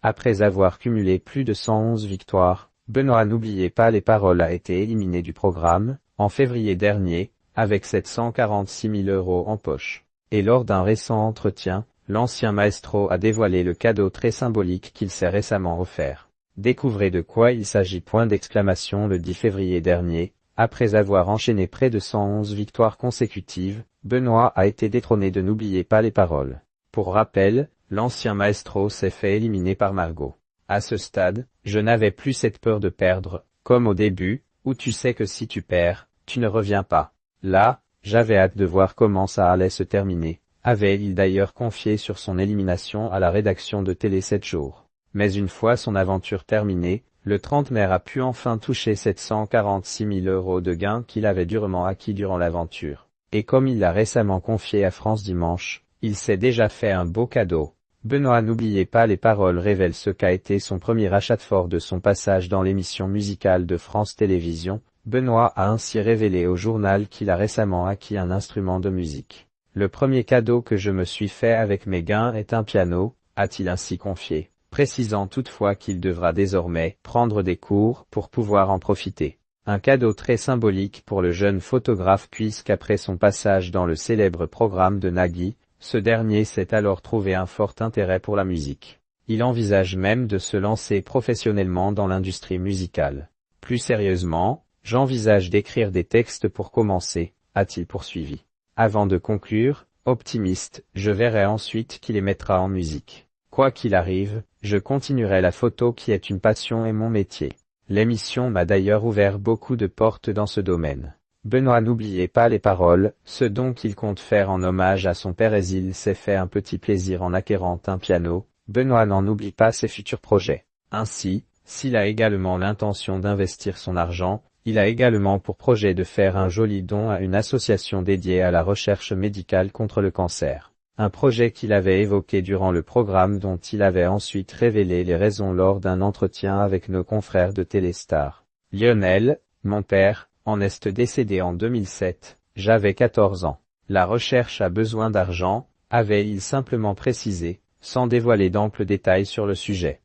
Après avoir cumulé plus de 111 victoires, Benoît N'oubliez pas les paroles a été éliminé du programme, en février dernier, avec 746 000 € en poche. Et lors d'un récent entretien, l'ancien maestro a dévoilé le cadeau très symbolique qu'il s'est récemment offert. Découvrez de quoi il s'agit. Le 10 février dernier, après avoir enchaîné près de 111 victoires consécutives, Benoît a été détrôné de N'oubliez pas les paroles. Pour rappel, l'ancien maestro s'est fait éliminer par Margot. À ce stade, je n'avais plus cette peur de perdre, comme au début, où tu sais que si tu perds, tu ne reviens pas. Là, j'avais hâte de voir comment ça allait se terminer, avait-il d'ailleurs confié sur son élimination à la rédaction de Télé 7 jours. Mais une fois son aventure terminée, le trentenaire a pu enfin toucher 746 000 € de gains qu'il avait durement acquis durant l'aventure. Et comme il l'a récemment confié à France Dimanche, il s'est déjà fait un beau cadeau. Benoît N'oubliez pas les paroles révèle ce qu'a été son premier achat fort de son passage dans l'émission musicale de France Télévisions. Benoît a ainsi révélé au journal qu'il a récemment acquis un instrument de musique. Le premier cadeau que je me suis fait avec mes gains est un piano, a-t-il ainsi confié, précisant toutefois qu'il devra désormais prendre des cours pour pouvoir en profiter. Un cadeau très symbolique pour le jeune photographe puisqu'après son passage dans le célèbre programme de Nagui, ce dernier s'est alors trouvé un fort intérêt pour la musique. Il envisage même de se lancer professionnellement dans l'industrie musicale. Plus sérieusement, j'envisage d'écrire des textes pour commencer, a-t-il poursuivi. Avant de conclure, optimiste, je verrai ensuite qui les mettra en musique. Quoi qu'il arrive, je continuerai la photo qui est une passion et mon métier. L'émission m'a d'ailleurs ouvert beaucoup de portes dans ce domaine. Benoît N'oubliez pas les paroles, ce dont il compte faire en hommage à son père et il s'est fait un petit plaisir en acquérant un piano. Benoît n'en oublie pas ses futurs projets. Ainsi, s'il a également l'intention d'investir son argent, il a également pour projet de faire un joli don à une association dédiée à la recherche médicale contre le cancer. Un projet qu'il avait évoqué durant le programme dont il avait ensuite révélé les raisons lors d'un entretien avec nos confrères de Téléstar. Lionel, mon père, en est décédé en 2007, j'avais 14 ans. La recherche a besoin d'argent, avait-il simplement précisé, sans dévoiler d'amples détails sur le sujet.